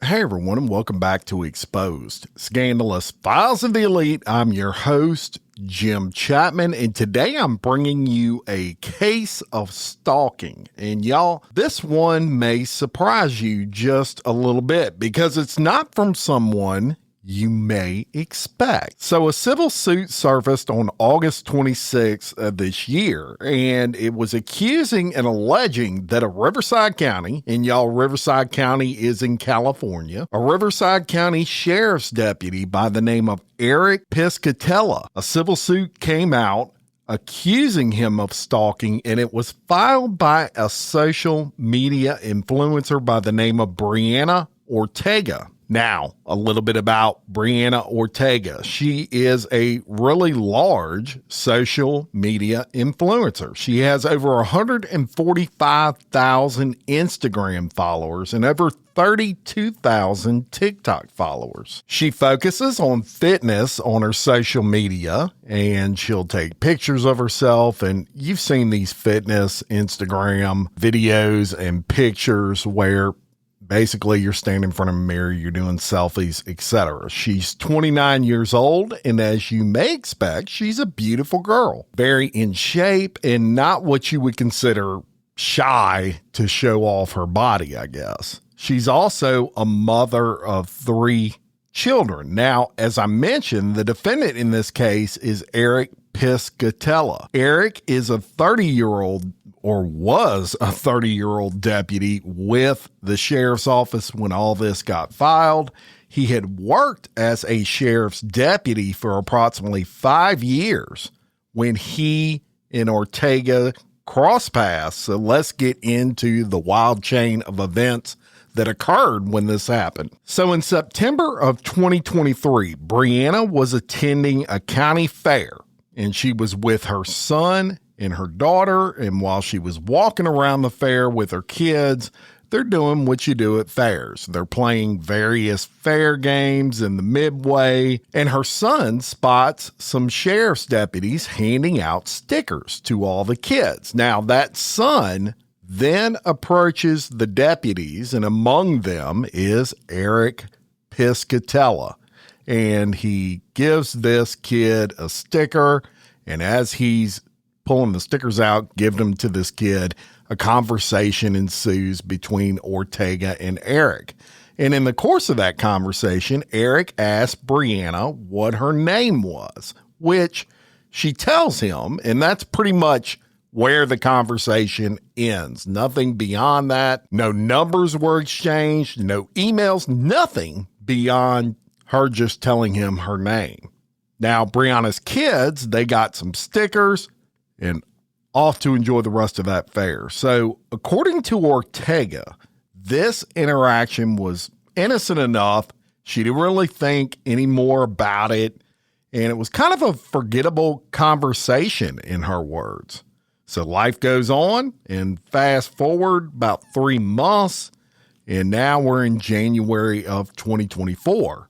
Hey everyone, and welcome back to Exposed, Scandalous Files of the Elite. I'm your host, Jim Chapman, and today I'm bringing you a case of stalking. And y'all, this one may surprise you just a little bit because it's not from someone you may expect. So a civil suit surfaced on August 26th of this year, and it was accusing and alleging that a Riverside County, and y'all, Riverside County is in California, a Riverside County sheriff's deputy by the name of Eric Piscatella. A civil suit came out accusing him of stalking, and it was filed by a social media influencer by the name of Brianna Ortega. Now, a little bit about Brianna Ortega. She is a really large social media influencer. She has over 145,000 Instagram followers and over 32,000 TikTok followers. She focuses on fitness on her social media, and she'll take pictures of herself. And you've seen these fitness Instagram videos and pictures where basically you're standing in front of a mirror, you're doing selfies, etc. She's 29 years old, and as you may expect, she's a beautiful girl, very in shape and not what you would consider shy to show off her body, I guess. She's also a mother of 3 children. Now, as I mentioned, the defendant in this case is Eric Piscatella. Eric is a 30-year-old or was a 30-year-old deputy with the sheriff's office when all this got filed. He had worked as a sheriff's deputy for approximately 5 years when he and Ortega crossed paths. So let's get into the wild chain of events that occurred when this happened. So in September of 2023, Brianna was attending a county fair, and she was with her son and her daughter, and while she was walking around the fair with her kids, they're doing what you do at fairs. They're playing various fair games in the midway, and her son spots some sheriff's deputies handing out stickers to all the kids. Now, that son then approaches the deputies, and among them is Eric Piscatella, and he gives this kid a sticker, and as he's pulling the stickers out, giving them to this kid, a conversation ensues between Ortega and Eric. And in the course of that conversation, Eric asks Brianna what her name was, which she tells him, and that's pretty much where the conversation ends. Nothing beyond that. No numbers were exchanged, no emails, nothing beyond her just telling him her name. Now, Brianna's kids, they got some stickers and off to enjoy the rest of that fair. So according to Ortega, this interaction was innocent enough. She didn't really think any more about it. And it was kind of a forgettable conversation in her words. So life goes on, and fast forward about 3 months, and now we're in January of 2024.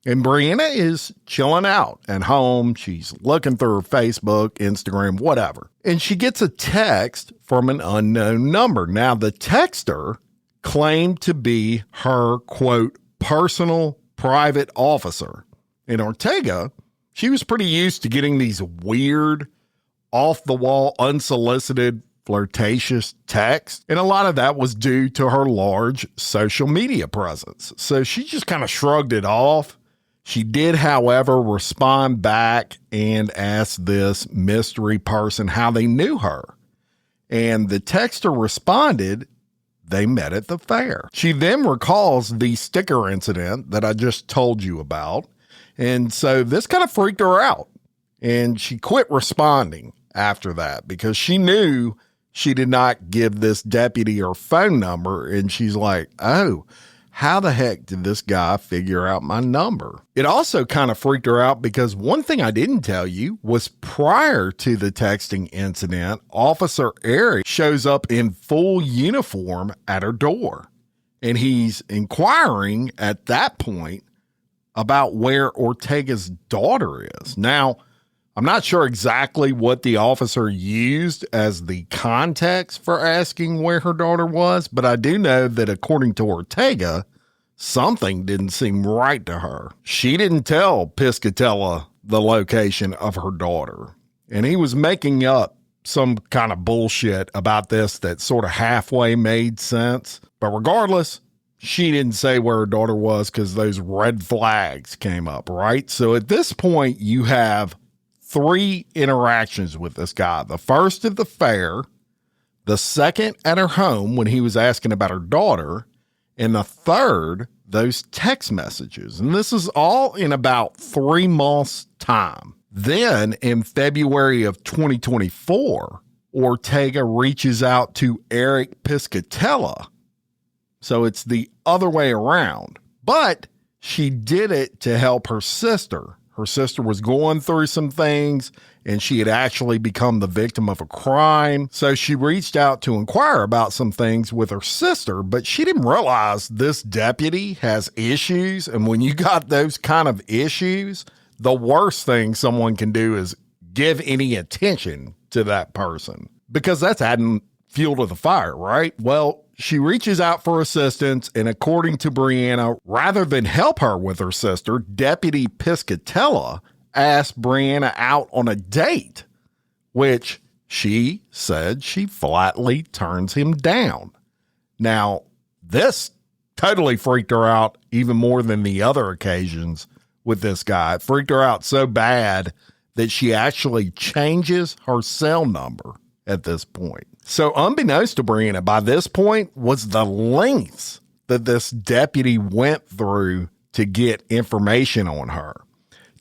And Brianna is chilling out at home. She's looking through her Facebook, Instagram, whatever. And she gets a text from an unknown number. Now, the texter claimed to be her, quote, personal private officer. And Ortega, she was pretty used to getting these weird, off-the-wall, unsolicited, flirtatious texts. And a lot of that was due to her large social media presence. So she just kind of shrugged it off. She did, however, respond back and ask this mystery person how they knew her. And the texter responded, they met at the fair. She then recalls the sticker incident that I just told you about. And so this kind of freaked her out. And she quit responding after that because she knew she did not give this deputy her phone number. And she's like, oh, how the heck did this guy figure out my number? It also kind of freaked her out because one thing I didn't tell you was prior to the texting incident, Officer Eric shows up in full uniform at her door. And he's inquiring at that point about where Ortega's daughter is. Now, I'm not sure exactly what the officer used as the context for asking where her daughter was, but I do know that according to Ortega, something didn't seem right to her. She didn't tell Piscatella the location of her daughter, and he was making up some kind of bullshit about this that sort of halfway made sense. But regardless, she didn't say where her daughter was because those red flags came up, right? So at this point, you have 3 interactions with this guy. The first at the fair, the second at her home when he was asking about her daughter, and the third, those text messages. And this is all in about 3 months' time. Then in February of 2024, Ortega reaches out to Eric Piscatella. So it's the other way around. But she did it to help her sister. Her sister was going through some things, and she had actually become the victim of a crime. So she reached out to inquire about some things with her sister, but she didn't realize this deputy has issues. And when you got those kind of issues, the worst thing someone can do is give any attention to that person, because that's adding fuel to the fire, right? Well, she reaches out for assistance, and according to Brianna, rather than help her with her sister, Deputy Piscatella asked Brianna out on a date, which she said she flatly turns him down. Now, this totally freaked her out even more than the other occasions with this guy. It freaked her out so bad that she actually changes her cell number at this point. So unbeknownst to Brianna, by this point was the lengths that this deputy went through to get information on her.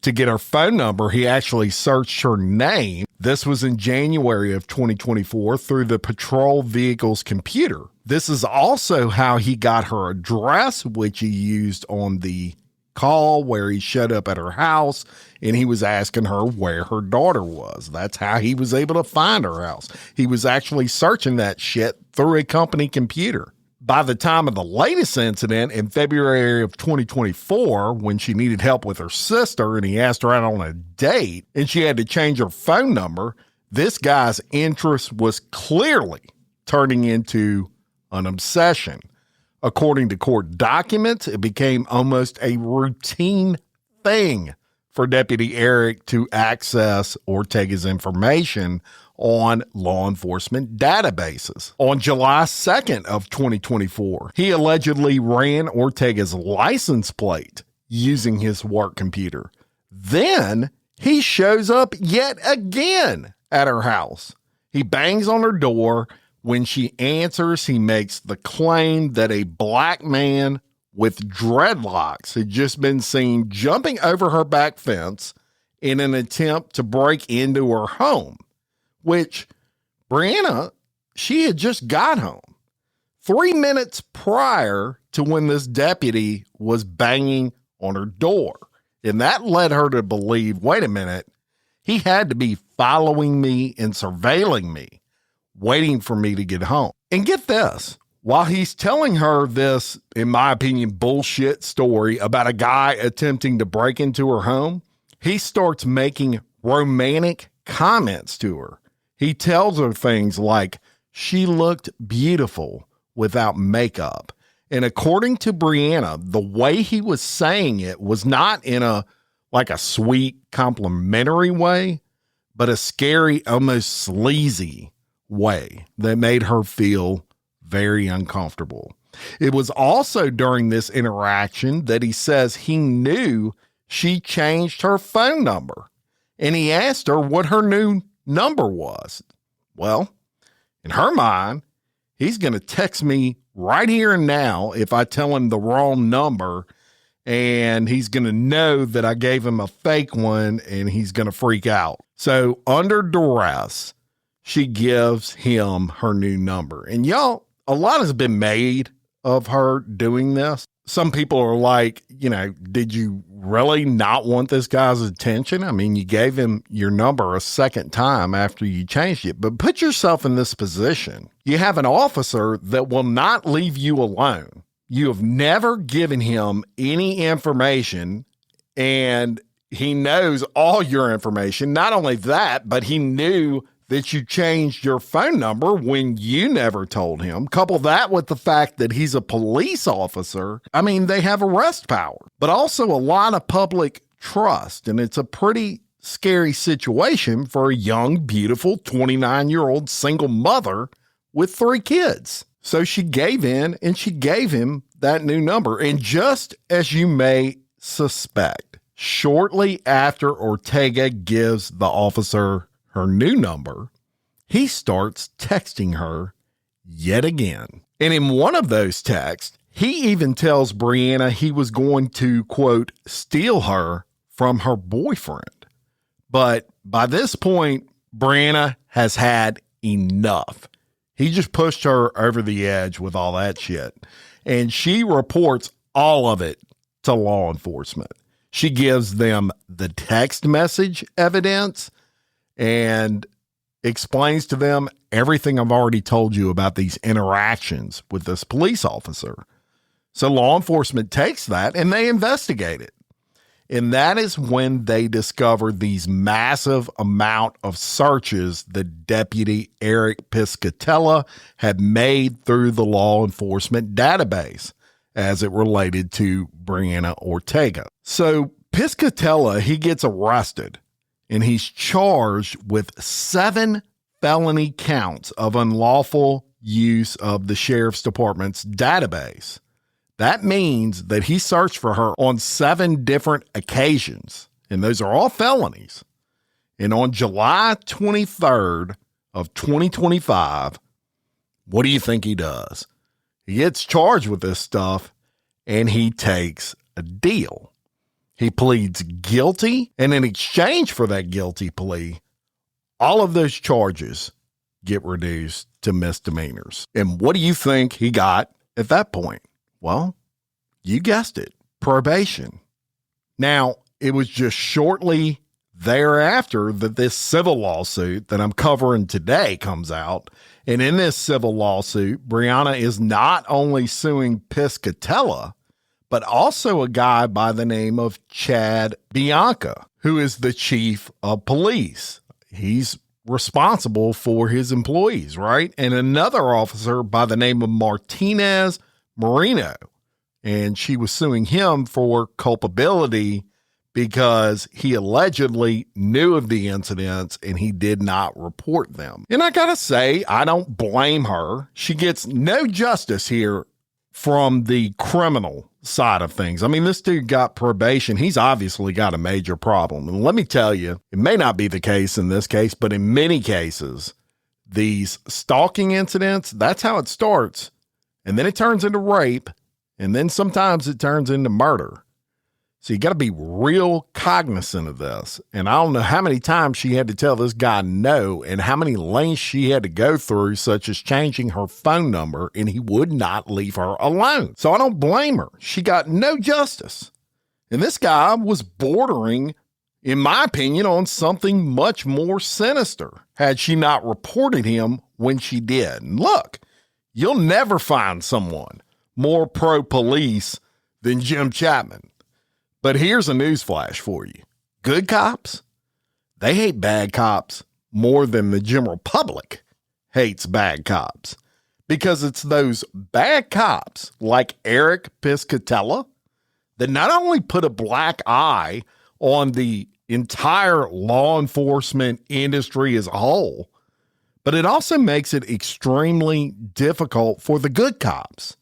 To get her phone number, he actually searched her name. This was in January of 2024 through the patrol vehicle's computer. This is also how he got her address, which he used on the call where he showed up at her house and he was asking her where her daughter was. That's how he was able to find her house. He was actually searching that shit through a company computer. By the time of the latest incident in February of 2024, when she needed help with her sister and he asked her out on a date and she had to change her phone number, this guy's interest was clearly turning into an obsession. According to court documents, it became almost a routine thing for Deputy Eric to access Ortega's information on law enforcement databases. On July 2nd of 2024, he allegedly ran Ortega's license plate using his work computer. Then he shows up yet again at her house. He bangs on her door. When she answers, he makes the claim that a black man with dreadlocks had just been seen jumping over her back fence in an attempt to break into her home, which Brianna, she had just got home 3 minutes prior to when this deputy was banging on her door. And that led her to believe, wait a minute, he had to be following me and surveilling me, waiting for me to get home. And get this, while he's telling her this, in my opinion, bullshit story about a guy attempting to break into her home, he starts making romantic comments to her. He tells her things like she looked beautiful without makeup. And according to Brianna, the way he was saying it was not in a sweet, complimentary way, but a scary, almost sleazy way that made her feel very uncomfortable. It was also during this interaction that he says he knew she changed her phone number, and he asked her what her new number was. Well, in her mind, he's going to text me right here and now if I tell him the wrong number, and he's going to know that I gave him a fake one, and he's going to freak out. So under duress, she gives him her new number. And y'all, a lot has been made of her doing this. Some people are like, did you really not want this guy's attention? I mean, you gave him your number a second time after you changed it. But put yourself in this position. You have an officer that will not leave you alone. You have never given him any information, and he knows all your information. Not only that, but he knew that you changed your phone number when you never told him. Couple that with the fact that he's a police officer. I mean, they have arrest power, but also a lot of public trust. And it's a pretty scary situation for a young, beautiful 29-year-old single mother with 3 kids. So she gave in and she gave him that new number. And just as you may suspect, shortly after Ortega gives the officer her new number, he starts texting her yet again. And in one of those texts, he even tells Brianna he was going to, quote, steal her from her boyfriend. But by this point, Brianna has had enough. He just pushed her over the edge with all that shit. And she reports all of it to law enforcement. She gives them the text message evidence and explains to them everything I've already told you about these interactions with this police officer. So law enforcement takes that and they investigate it. And that is when they discover these massive amount of searches that Deputy Eric Piscatella had made through the law enforcement database as it related to Brianna Ortega. So Piscatella, he gets arrested and he's charged with 7 felony counts of unlawful use of the sheriff's department's database. That means that he searched for her on 7 different occasions, and those are all felonies. And on July 23rd of 2025, what do you think he does? He gets charged with this stuff, and he takes a deal. He pleads guilty, and in exchange for that guilty plea, all of those charges get reduced to misdemeanors. And what do you think he got at that point? Well, you guessed it, probation. Now, it was just shortly thereafter that this civil lawsuit that I'm covering today comes out. And in this civil lawsuit, Brianna is not only suing Piscatella, but also a guy by the name of Chad Bianca, who is the chief of police. He's responsible for his employees, right? And another officer by the name of Martinez Marino. And she was suing him for culpability because he allegedly knew of the incidents and he did not report them. And I gotta say, I don't blame her. She gets no justice here from the criminal side of things. I mean, this dude got probation. He's obviously got a major problem. And let me tell you, it may not be the case in this case, but in many cases, these stalking incidents, that's how it starts. And then it turns into rape. And then sometimes it turns into murder. So you got to be real cognizant of this. And I don't know how many times she had to tell this guy no and how many lengths she had to go through, such as changing her phone number, and he would not leave her alone. So I don't blame her. She got no justice. And this guy was bordering, in my opinion, on something much more sinister had she not reported him when she did. And look, you'll never find someone more pro-police than Jim Chapman. But here's a newsflash for you. Good cops, they hate bad cops more than the general public hates bad cops. Because it's those bad cops like Eric Piscatella that not only put a black eye on the entire law enforcement industry as a whole, but it also makes it extremely difficult for the good cops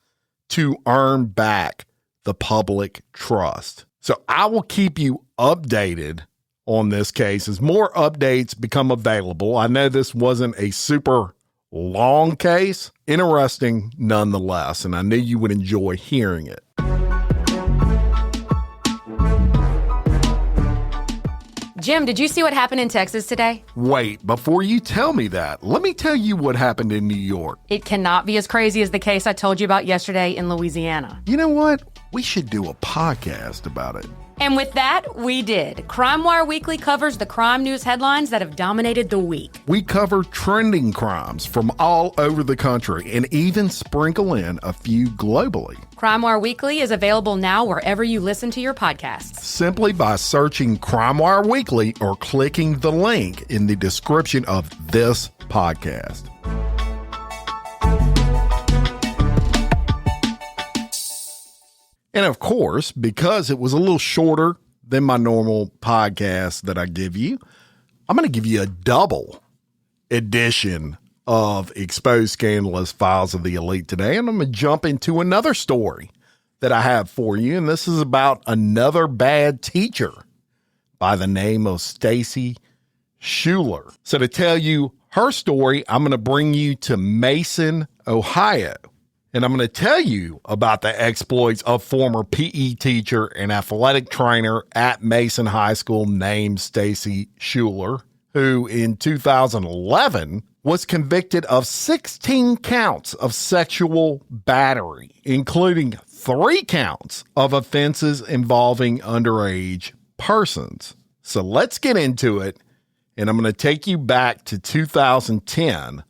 to earn back the public trust. So I will keep you updated on this case as more updates become available. I know this wasn't a super long case, interesting nonetheless, and I knew you would enjoy hearing it. Jim, did you see what happened in Texas today? Wait, before you tell me that, let me tell you what happened in New York. It cannot be as crazy as the case I told you about yesterday in Louisiana. You know what? We should do a podcast about it. And with that, we did. CrimeWire Weekly covers the crime news headlines that have dominated the week. We cover trending crimes from all over the country and even sprinkle in a few globally. CrimeWire Weekly is available now wherever you listen to your podcasts. Simply by searching CrimeWire Weekly or clicking the link in the description of this podcast. And of course, because it was a little shorter than my normal podcast that I give you, I'm going to give you a double edition of Exposed Scandalous Files of the Elite today. And I'm going to jump into another story that I have for you. And this is about another bad teacher by the name of Stacy Schuler. So to tell you her story, I'm going to bring you to Mason, Ohio. And I'm going to tell you about the exploits of former PE teacher and athletic trainer at Mason High School named Stacy Schuler, who in 2011 was convicted of 16 counts of sexual battery, including 3 counts of offenses involving underage persons. So let's get into it. And I'm going to take you back to 2010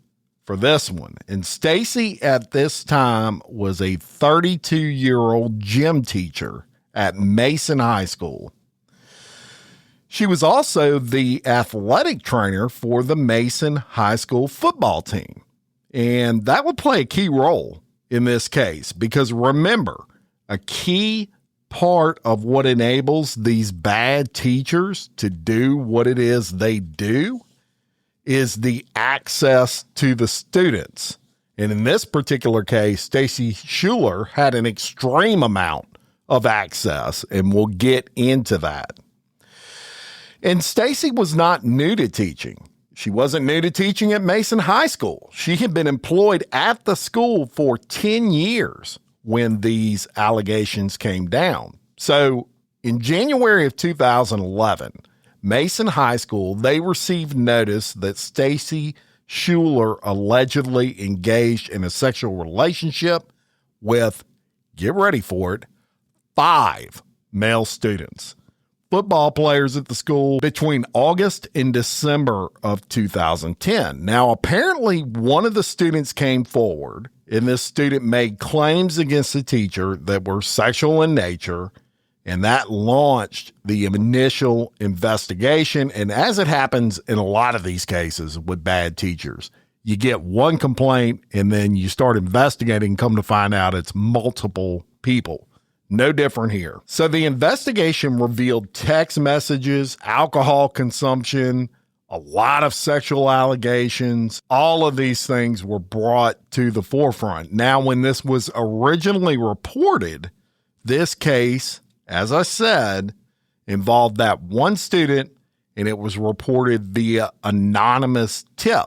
for this one. And Stacy at this time was a 32-year-old gym teacher at Mason High School. She was also the athletic trainer for the Mason High School football team. And that would play a key role in this case because remember, a key part of what enables these bad teachers to do what it is they do is the access to the students. And in this particular case, Stacy Schuler had an extreme amount of access, and we'll get into that. And Stacy was not new to teaching. She wasn't new to teaching at Mason High School. She had been employed at the school for 10 years when these allegations came down. So in January of 2011, Mason High School, they received notice that Stacy Schuler allegedly engaged in a sexual relationship with, get ready for it, 5 male students, football players at the school between August and December of 2010. Now, apparently one of the students came forward, and this student made claims against the teacher that were sexual in nature, and that launched the initial investigation. And as it happens in a lot of these cases with bad teachers, you get one complaint and then you start investigating, come to find out it's multiple people. No different here. So the investigation revealed text messages, alcohol consumption, a lot of sexual allegations. All of these things were brought to the forefront. Now, when this was originally reported, this case, as I said, involved that one student, and it was reported via anonymous tip.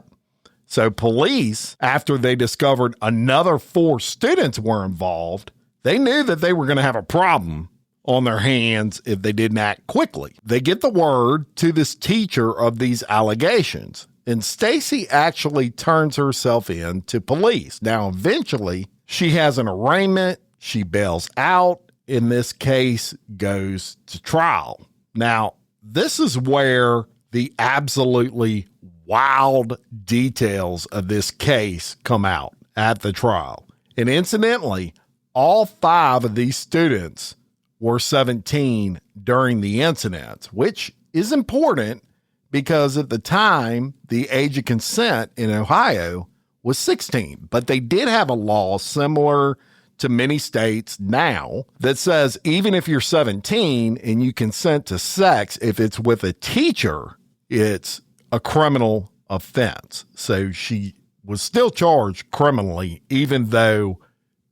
So police, after they discovered another 4 students were involved, they knew that they were going to have a problem on their hands if they didn't act quickly. They get the word to this teacher of these allegations, and Stacy actually turns herself in to police. Now, eventually, she has an arraignment. She bails out. In this case, goes to trial. Now, this is where the absolutely wild details of this case come out at the trial. And incidentally, all 5 of these students were 17 during the incident, which is important because at the time, the age of consent in Ohio was 16. But they did have a law similar to many states now that says even if you're 17 and you consent to sex, if it's with a teacher, it's a criminal offense. So she was still charged criminally, even though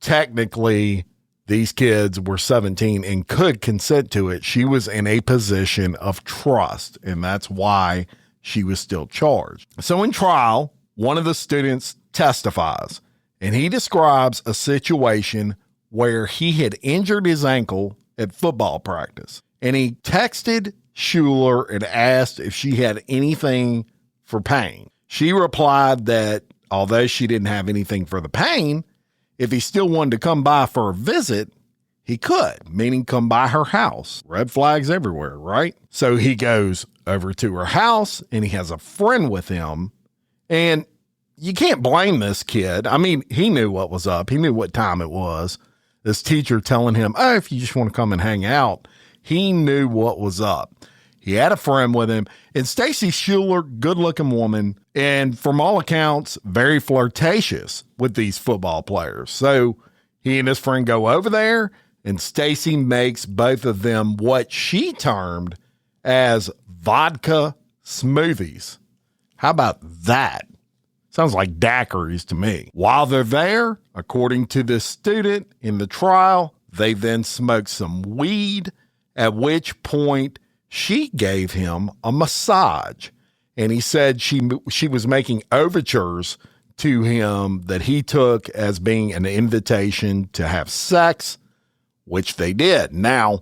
technically these kids were 17 and could consent to it. She was in a position of trust, and that's why she was still charged. So in trial, one of the students testifies, and he describes a situation where he had injured his ankle at football practice. And he texted Schuler and asked if she had anything for pain. She replied that although she didn't have anything for the pain, if he still wanted to come by for a visit, he could, meaning come by her house. Red flags everywhere, right? So he goes over to her house and he has a friend with him. And you can't blame this kid. I mean, he knew what was up. He knew what time it was. This teacher telling him, oh, if you just want to come and hang out, he knew what was up. He had a friend with him. And Stacy Schuler, good-looking woman, and from all accounts, very flirtatious with these football players. So he and his friend go over there, and Stacy makes both of them what she termed as vodka smoothies. How about that? Sounds like daiquiris to me. While they're there, according to this student in the trial, they then smoked some weed, at which point she gave him a massage. And he said she was making overtures to him that he took as being an invitation to have sex, which they did. Now,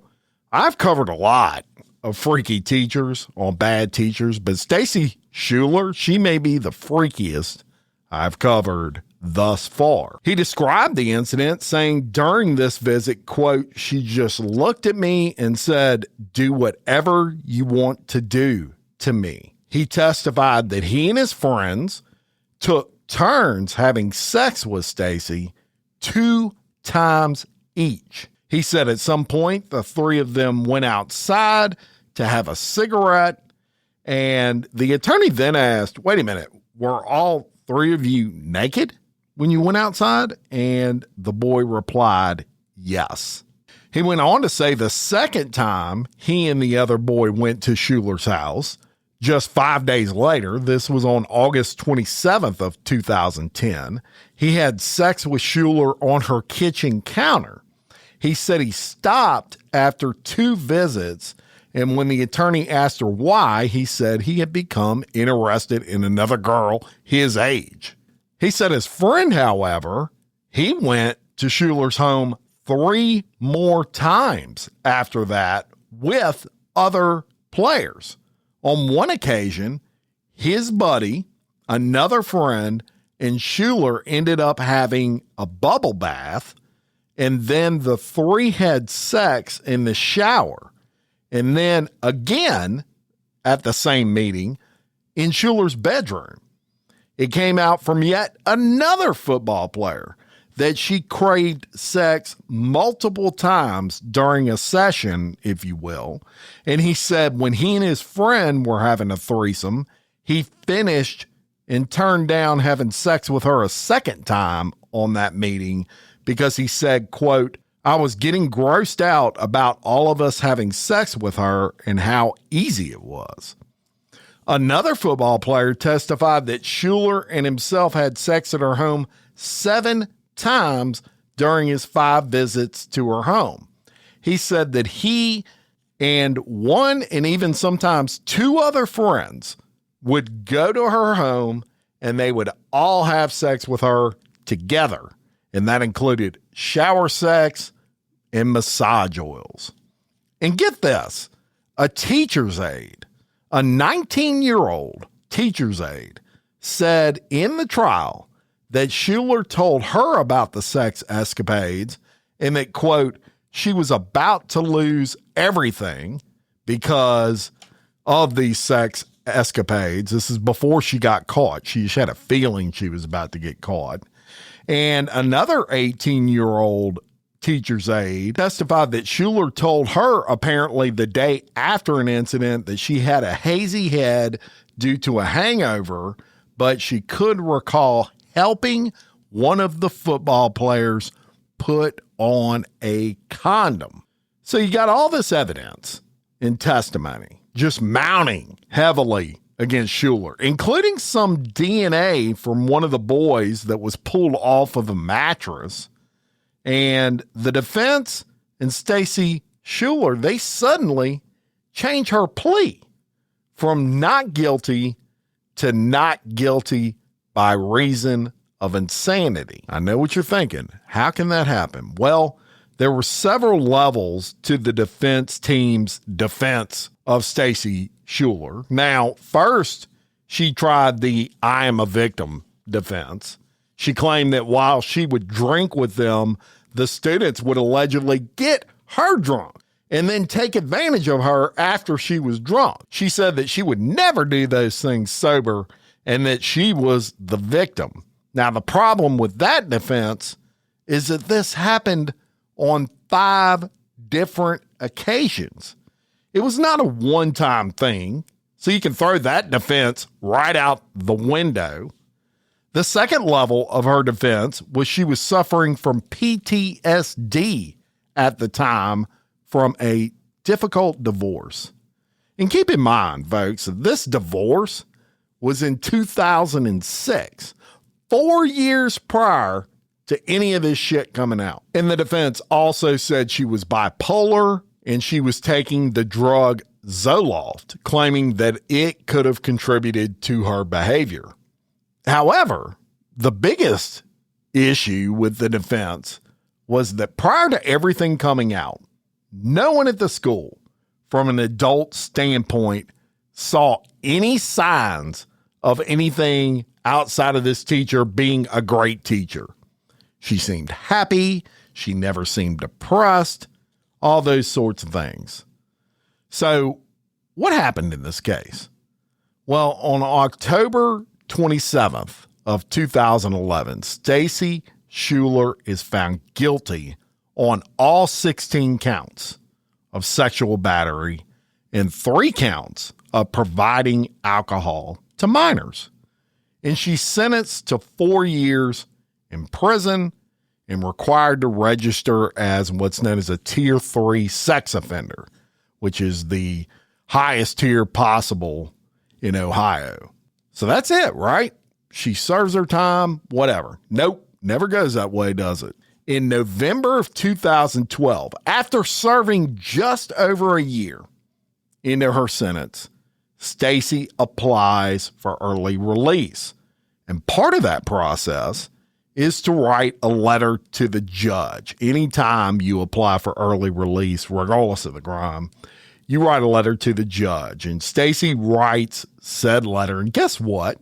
I've covered a lot of freaky teachers on bad teachers, but Stacy Schuler, she may be the freakiest I've covered thus far. He described the incident saying during this visit, quote, she just looked at me and said, do whatever you want to do to me. He testified that he and his friends took turns having sex with Stacy 2 times each. He said at some point, the 3 of them went outside to have a cigarette. And the attorney then asked, wait a minute, were all 3 of you naked when you went outside? And the boy replied, yes. He went on to say the second time he and the other boy went to Schuler's house, just 5 days later, this was on August 27th of 2010, he had sex with Schuler on her kitchen counter. He said he stopped after 2 visits, and when the attorney asked her why, he said he had become interested in another girl his age. He said his friend, however, he went to Schuler's home 3 more times after that with other players. On one occasion, his buddy, another friend, and Schuler ended up having a bubble bath, and then the 3 had sex in the shower. And then again, at the same meeting, in Schuler's bedroom. It came out from yet another football player that she craved sex multiple times during a session, if you will. And he said when he and his friend were having a threesome, he finished and turned down having sex with her a second time on that meeting because he said, quote, I was getting grossed out about all of us having sex with her and how easy it was. Another football player testified that Schuler and himself had sex at her home 7 times during his 5 visits to her home. He said that he and 1 and even sometimes 2 other friends would go to her home and they would all have sex with her together. And that included shower sex and massage oils. And get this, a teacher's aide, a 19-year-old teacher's aide, said in the trial that Schuler told her about the sex escapades and that, quote, she was about to lose everything because of these sex escapades. This is before she got caught. She just had a feeling she was about to get caught. And another 18-year-old teacher's aide testified that Schuler told her apparently the day after an incident that she had a hazy head due to a hangover, but she could recall helping one of the football players put on a condom. So you got all this evidence and testimony just mounting heavily against Schuler, including some DNA from one of the boys that was pulled off of a mattress. And the defense and Stacy Schuler, they suddenly change her plea from not guilty to not guilty by reason of insanity. I know what you're thinking. How can that happen? Well, there were several levels to the defense team's defense of Stacy Schuler. Now, first, she tried the I am a victim defense. She claimed that while she would drink with them, the students would allegedly get her drunk and then take advantage of her after she was drunk. She said that she would never do those things sober and that she was the victim. Now, the problem with that defense is that this happened on 5 different occasions. It was not a one-time thing, so you can throw that defense right out the window. The second level of her defense was she was suffering from PTSD at the time from a difficult divorce. And keep in mind, folks, this divorce was in 2006, 4 years prior to any of this shit coming out. And the defense also said she was bipolar and she was taking the drug Zoloft, claiming that it could have contributed to her behavior. However, the biggest issue with the defense was that prior to everything coming out, no one at the school, from an adult standpoint, saw any signs of anything outside of this teacher being a great teacher. She seemed happy. She never seemed depressed, all those sorts of things. So what happened in this case? Well, on October 27th of 2011, Stacy Schuler is found guilty on all 16 counts of sexual battery and 3 counts of providing alcohol to minors. And she's sentenced to 4 years in prison and required to register as what's known as a Tier 3 sex offender, which is the highest tier possible in Ohio. So that's it, right? She serves her time, whatever. Nope, never goes that way, does it? In November of 2012, after serving just over a year into her sentence, Stacy applies for early release. And part of that process is to write a letter to the judge. Anytime you apply for early release, regardless of the crime, you write a letter to the judge. And Stacy writes said letter. And guess what?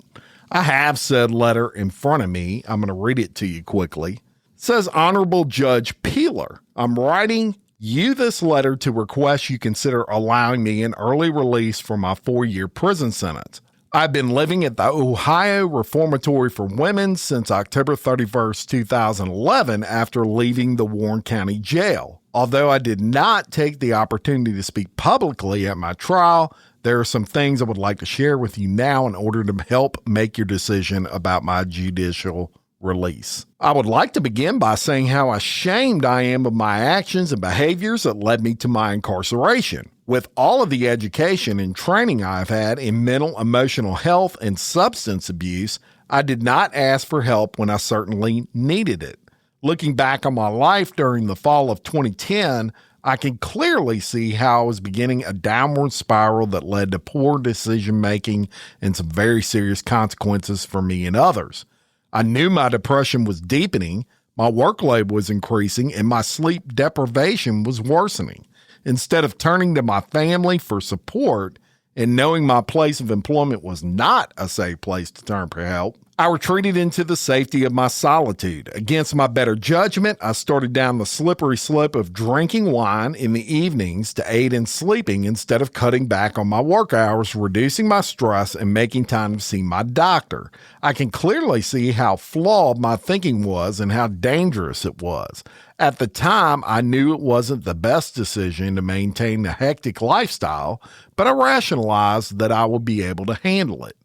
I have said letter in front of me. I'm going to read it to you quickly. It says, Honorable Judge Peeler, I'm writing you this letter to request you consider allowing me an early release for my 4-year prison sentence. I've been living at the Ohio Reformatory for Women since October 31st, 2011, after leaving the Warren County Jail. Although I did not take the opportunity to speak publicly at my trial, there are some things I would like to share with you now in order to help make your decision about my judicial release. I would like to begin by saying how ashamed I am of my actions and behaviors that led me to my incarceration. With all of the education and training I've had in mental, emotional health and substance abuse, I did not ask for help when I certainly needed it. Looking back on my life during the fall of 2010, I can clearly see how I was beginning a downward spiral that led to poor decision-making and some very serious consequences for me and others. I knew my depression was deepening, my workload was increasing, and my sleep deprivation was worsening. Instead of turning to my family for support and knowing my place of employment was not a safe place to turn for help, I retreated into the safety of my solitude. Against my better judgment, I started down the slippery slope of drinking wine in the evenings to aid in sleeping instead of cutting back on my work hours, reducing my stress, and making time to see my doctor. I can clearly see how flawed my thinking was and how dangerous it was. At the time, I knew it wasn't the best decision to maintain a hectic lifestyle, but I rationalized that I would be able to handle it.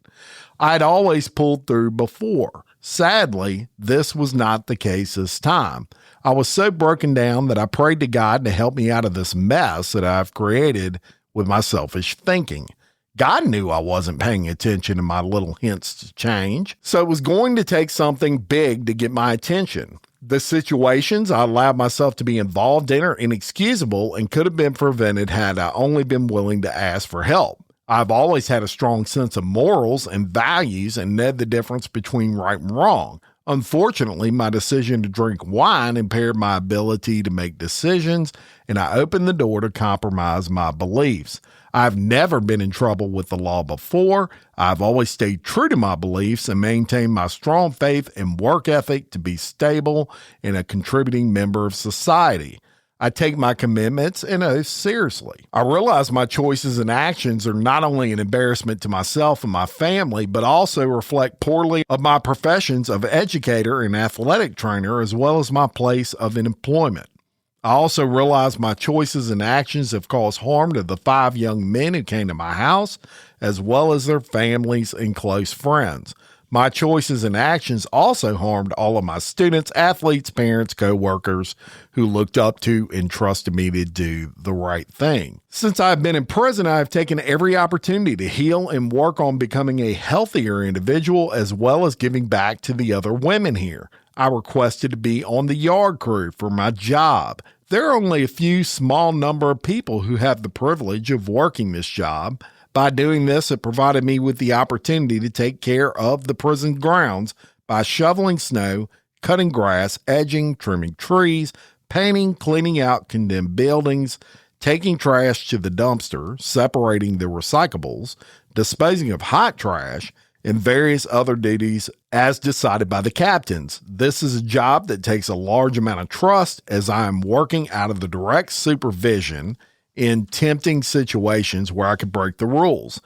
I'd always pulled through before. Sadly, this was not the case this time. I was so broken down that I prayed to God to help me out of this mess that I've created with my selfish thinking. God knew I wasn't paying attention to my little hints to change, so it was going to take something big to get my attention. The situations I allowed myself to be involved in are inexcusable and could have been prevented had I only been willing to ask for help. I've always had a strong sense of morals and values and know the difference between right and wrong. Unfortunately, my decision to drink wine impaired my ability to make decisions, and I opened the door to compromise my beliefs. I've never been in trouble with the law before. I've always stayed true to my beliefs and maintained my strong faith and work ethic to be stable and a contributing member of society. I take my commitments and oaths seriously. I realize my choices and actions are not only an embarrassment to myself and my family, but also reflect poorly of my professions of educator and athletic trainer, as well as my place of employment. I also realize my choices and actions have caused harm to the 5 young men who came to my house, as well as their families and close friends. My choices and actions also harmed all of my students, athletes, parents, co-workers who looked up to and trusted me to do the right thing. Since I've been in prison, I have taken every opportunity to heal and work on becoming a healthier individual, as well as giving back to the other women here. I requested to be on the yard crew for my job. There are only a few small number of people who have the privilege of working this job. By doing this, it provided me with the opportunity to take care of the prison grounds by shoveling snow, cutting grass, edging, trimming trees, painting, cleaning out condemned buildings, taking trash to the dumpster, separating the recyclables, disposing of hot trash, and various other duties as decided by the captains. This is a job that takes a large amount of trust, as I am working out of the direct supervision in tempting situations where I could break the rules.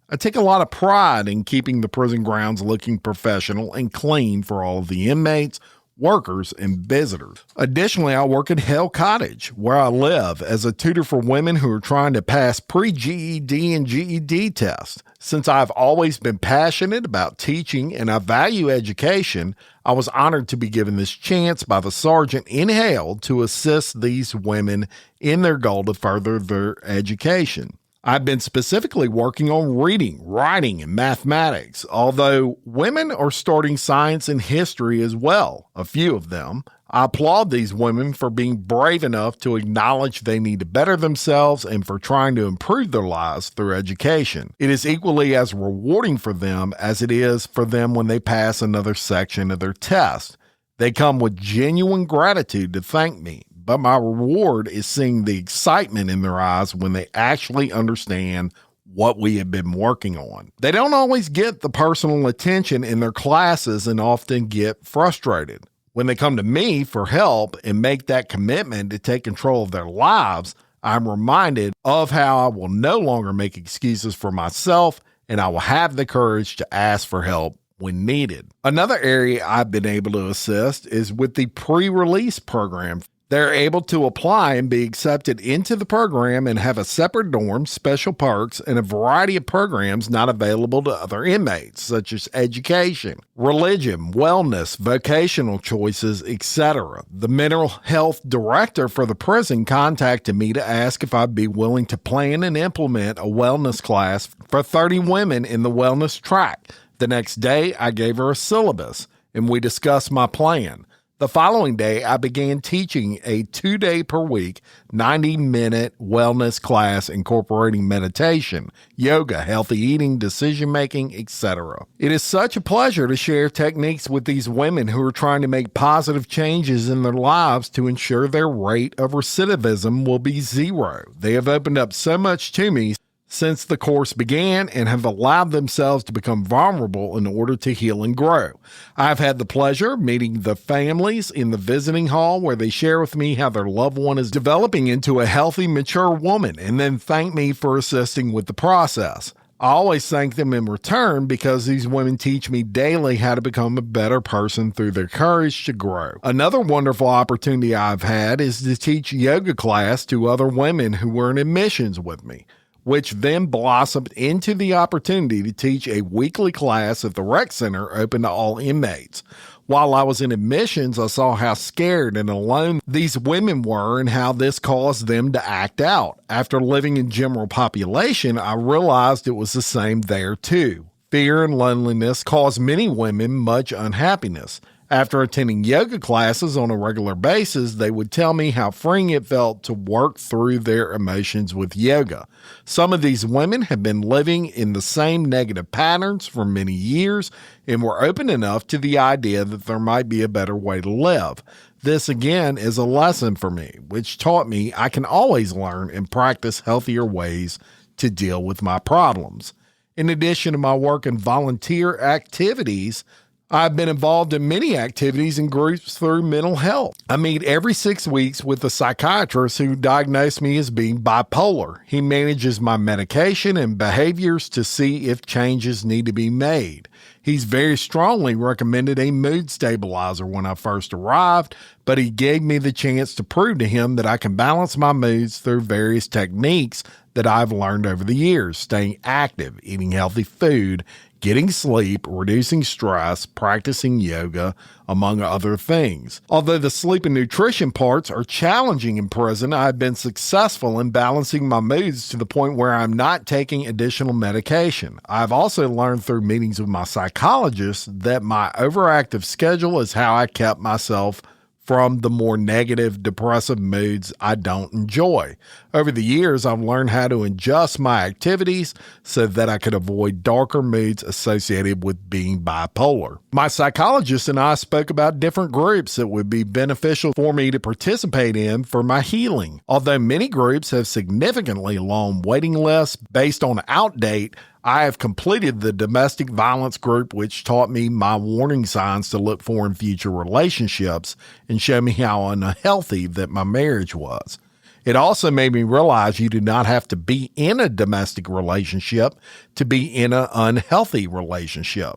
I take a lot of pride in keeping the prison grounds looking professional and clean for all of the inmates, workers, and visitors. Additionally, I work at Hale Cottage, where I live, as a tutor for women who are trying to pass pre-GED and GED tests. Since I've always been passionate about teaching and I value education, I was honored to be given this chance by the sergeant in Hale to assist these women in their goal to further their education. I've been specifically working on reading, writing, and mathematics, although women are starting science and history as well, a few of them. I applaud these women for being brave enough to acknowledge they need to better themselves and for trying to improve their lives through education. It is equally as rewarding for them as it is for them when they pass another section of their test. They come with genuine gratitude to thank me, but my reward is seeing the excitement in their eyes when they actually understand what we have been working on. They don't always get the personal attention in their classes and often get frustrated. When they come to me for help and make that commitment to take control of their lives, I'm reminded of how I will no longer make excuses for myself, and I will have the courage to ask for help when needed. Another area I've been able to assist is with the pre-release program. They're able to apply and be accepted into the program and have a separate dorm, special perks, and a variety of programs not available to other inmates, such as education, religion, wellness, vocational choices, etc. The mental health director for the prison contacted me to ask if I'd be willing to plan and implement a wellness class for 30 women in the wellness track. The next day, I gave her a syllabus, and we discussed my plan. The following day, I began teaching a 2-day per week, 90-minute wellness class incorporating meditation, yoga, healthy eating, decision-making, etc. It is such a pleasure to share techniques with these women who are trying to make positive changes in their lives to ensure their rate of recidivism will be 0. They have opened up so much to me since the course began and have allowed themselves to become vulnerable in order to heal and grow. I've had the pleasure of meeting the families in the visiting hall where they share with me how their loved one is developing into a healthy, mature woman and then thank me for assisting with the process. I always thank them in return because these women teach me daily how to become a better person through their courage to grow. Another wonderful opportunity I've had is to teach yoga class to other women who were in admissions with me, which then blossomed into the opportunity to teach a weekly class at the rec center open to all inmates. While I was in admissions, I saw how scared and alone these women were and how this caused them to act out. After living in general population, I realized it was the same there too. Fear and loneliness cause many women much unhappiness. After attending yoga classes on a regular basis, they would tell me how freeing it felt to work through their emotions with yoga. Some of these women have been living in the same negative patterns for many years and were open enough to the idea that there might be a better way to live. This, again, is a lesson for me, which taught me I can always learn and practice healthier ways to deal with my problems. In addition to my work and volunteer activities, I've been involved in many activities and groups through mental health. I meet every 6 weeks with a psychiatrist who diagnosed me as being bipolar. He manages my medication and behaviors to see if changes need to be made. He's very strongly recommended a mood stabilizer when I first arrived, but he gave me the chance to prove to him that I can balance my moods through various techniques that I've learned over the years: staying active, eating healthy food, getting sleep, reducing stress, practicing yoga, among other things. Although the sleep and nutrition parts are challenging in prison, I've been successful in balancing my moods to the point where I'm not taking additional medication. I've also learned through meetings with my psychologist that my overactive schedule is how I kept myself from the more negative, depressive moods I don't enjoy. Over the years, I've learned how to adjust my activities so that I could avoid darker moods associated with being bipolar. My psychologist and I spoke about different groups that would be beneficial for me to participate in for my healing. Although many groups have significantly long waiting lists based on outdate, I have completed the domestic violence group, which taught me my warning signs to look for in future relationships and showed me how unhealthy that my marriage was. It also made me realize you do not have to be in a domestic relationship to be in an unhealthy relationship.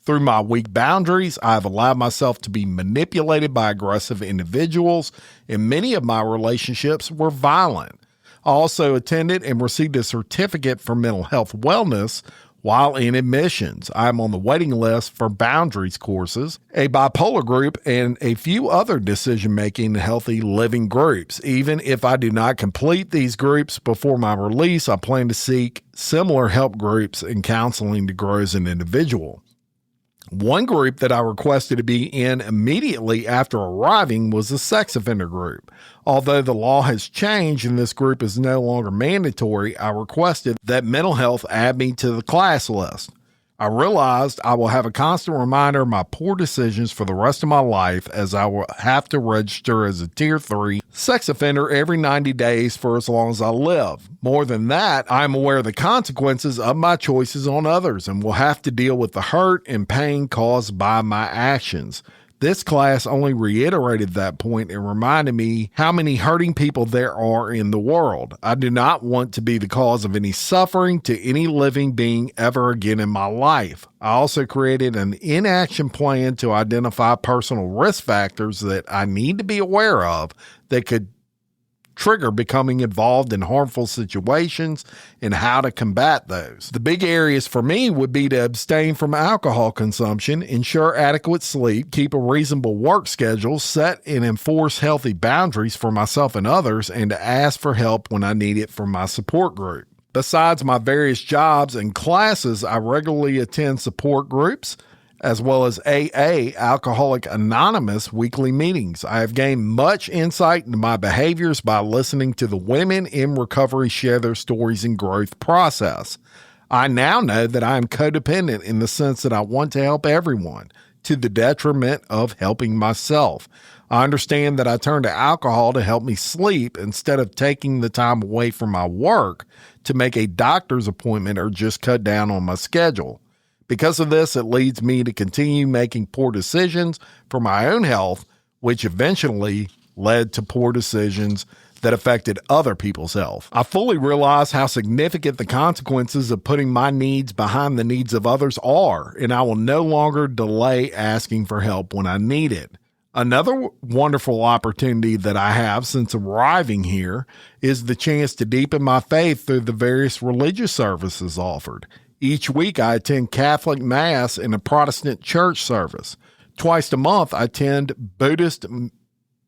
Through my weak boundaries, I have allowed myself to be manipulated by aggressive individuals, and many of my relationships were violent. I also attended and received a certificate for mental health wellness while in admissions. I'm on the waiting list for boundaries courses, a bipolar group, and a few other decision-making healthy living groups. Even if I do not complete these groups before my release, I plan to seek similar help groups and counseling to grow as an individual. One group that I requested to be in immediately after arriving was the sex offender group. Although the law has changed and this group is no longer mandatory, I requested that mental health add me to the class list. I realized I will have a constant reminder of my poor decisions for the rest of my life, as I will have to register as a Tier 3 sex offender every 90 days for as long as I live. More than that, I am aware of the consequences of my choices on others and will have to deal with the hurt and pain caused by my actions. This class only reiterated that point and reminded me how many hurting people there are in the world. I do not want to be the cause of any suffering to any living being ever again in my life. I also created an inaction plan to identify personal risk factors that I need to be aware of that could trigger becoming involved in harmful situations and how to combat those. The big areas for me would be to abstain from alcohol consumption, ensure adequate sleep, keep a reasonable work schedule, set and enforce healthy boundaries for myself and others, and to ask for help when I need it from my support group. Besides my various jobs and classes, I regularly attend support groups, as well as AA, Alcoholics Anonymous, weekly meetings. I have gained much insight into my behaviors by listening to the women in recovery share their stories and growth process. I now know that I am codependent in the sense that I want to help everyone, to the detriment of helping myself. I understand that I turn to alcohol to help me sleep instead of taking the time away from my work to make a doctor's appointment or just cut down on my schedule. Because of this, it leads me to continue making poor decisions for my own health, which eventually led to poor decisions that affected other people's health. I fully realize how significant the consequences of putting my needs behind the needs of others are, and I will no longer delay asking for help when I need it. Another wonderful opportunity that I have since arriving here is the chance to deepen my faith through the various religious services offered. Each week, I attend Catholic Mass and a Protestant church service. Twice a month, I attend Buddhist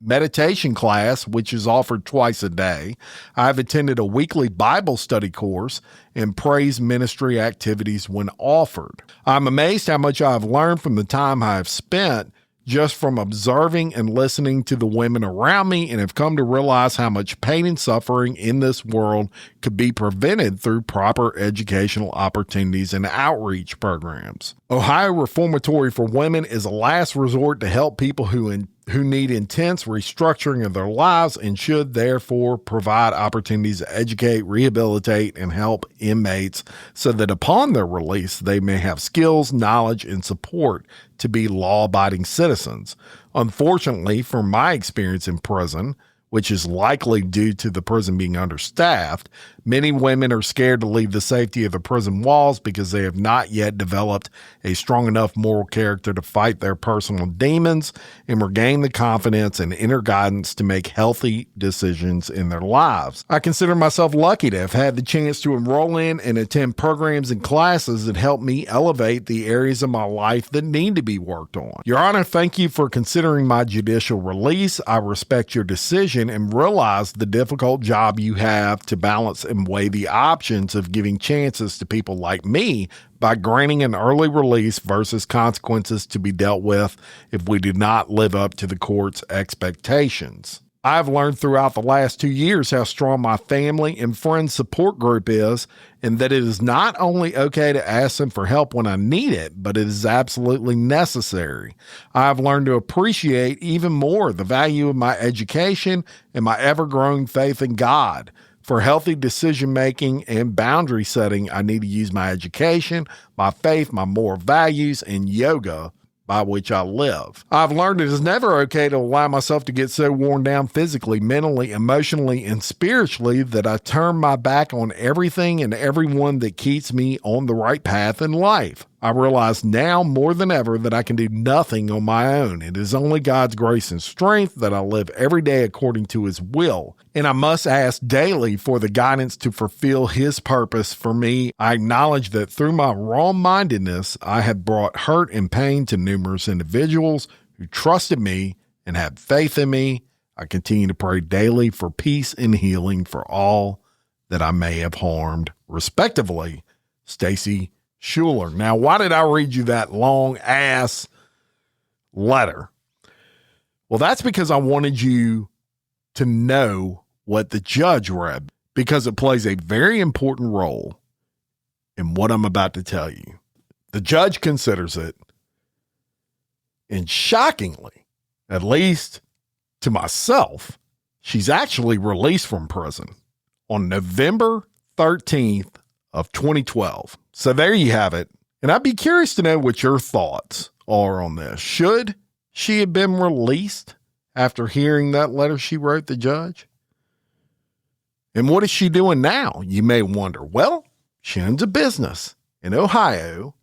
meditation class, which is offered twice a day. I've attended a weekly Bible study course and praise ministry activities when offered. I'm amazed how much I've learned from the time I have spent just from observing and listening to the women around me, and have come to realize how much pain and suffering in this world could be prevented through proper educational opportunities and outreach programs. Ohio Reformatory for Women is a last resort to help people who need intense restructuring of their lives, and should therefore provide opportunities to educate, rehabilitate, and help inmates so that upon their release, they may have skills, knowledge, and support to be law-abiding citizens. Unfortunately, from my experience in prison, which is likely due to the prison being understaffed, many women are scared to leave the safety of the prison walls because they have not yet developed a strong enough moral character to fight their personal demons and regain the confidence and inner guidance to make healthy decisions in their lives. I consider myself lucky to have had the chance to enroll in and attend programs and classes that help me elevate the areas of my life that need to be worked on. Your Honor, thank you for considering my judicial release. I respect your decision and realize the difficult job you have to balance and weigh the options of giving chances to people like me by granting an early release versus consequences to be dealt with if we do not live up to the court's expectations. I've learned throughout the last 2 years how strong my family and friends support group is, and that it is not only okay to ask them for help when I need it, but it is absolutely necessary. I've learned to appreciate even more the value of my education and my ever-growing faith in God. For healthy decision-making and boundary setting, I need to use my education, my faith, my moral values, and yoga by which I live. I've learned it is never okay to allow myself to get so worn down physically, mentally, emotionally, and spiritually that I turn my back on everything and everyone that keeps me on the right path in life. I realize now more than ever that I can do nothing on my own. It is only God's grace and strength that I live every day according to His will, and I must ask daily for the guidance to fulfill His purpose for me. I acknowledge that through my wrong-mindedness, I have brought hurt and pain to numerous individuals who trusted me and had faith in me. I continue to pray daily for peace and healing for all that I may have harmed. Respectively, Stacy Schuler. Now, why did I read you that long ass letter? Well, that's because I wanted you to know what the judge read, because it plays a very important role in what I'm about to tell you. The judge considers it, and shockingly, at least to myself, she's actually released from prison on November 13th of 2012. So there you have it. And I'd be curious to know what your thoughts are on this. Should she have been released after hearing that letter she wrote the judge? And what is she doing now? You may wonder. Well, she owns a business in Ohio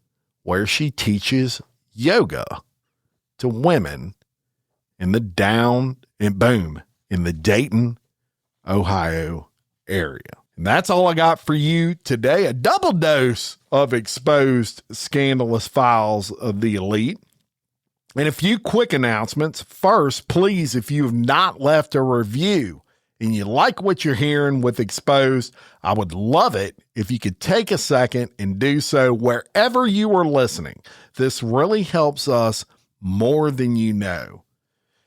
where she teaches yoga to women in the Dayton, Ohio area. And that's all I got for you today. A double dose of exposed scandalous files of the elite. And a few quick announcements. First, please, if you have not left a review and you like what you're hearing with Exposed, I would love it if you could take a second and do so wherever you are listening. This really helps us more than you know.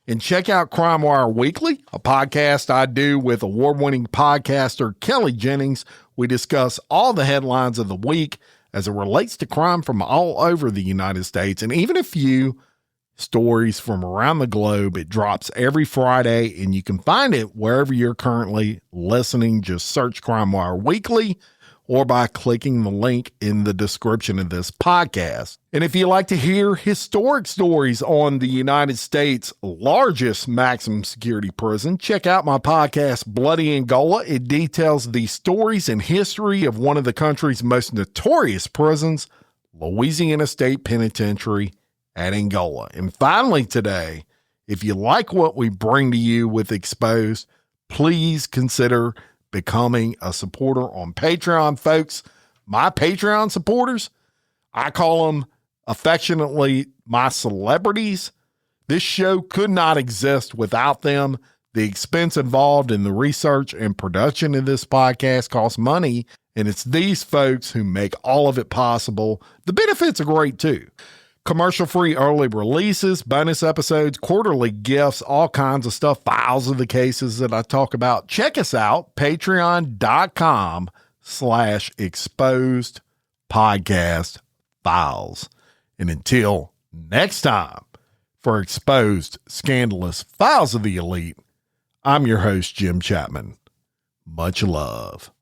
And check out Crime Wire Weekly, a podcast I do with award-winning podcaster Kelly Jennings. We discuss all the headlines of the week as it relates to crime from all over the United States, and even a few stories from around the globe. It drops every Friday, and you can find it wherever you're currently listening. Just search Crime Wire Weekly, or by clicking the link in the description of this podcast. And if you like to hear historic stories on the United States' largest maximum security prison, check out my podcast, Bloody Angola. It details the stories and history of one of the country's most notorious prisons, Louisiana State Penitentiary at Angola. And finally today, if you like what we bring to you with Exposed, please consider becoming a supporter on Patreon, folks. My Patreon supporters, I call them affectionately my celebrities. This show could not exist without them. The expense involved in the research and production of this podcast costs money, and it's these folks who make all of it possible. The benefits are great too. Commercial-free early releases, bonus episodes, quarterly gifts, all kinds of stuff, files of the cases that I talk about. Check us out, patreon.com/exposed podcast files. And until next time, for Exposed Scandalous Files of the Elite, I'm your host, Jim Chapman. Much love.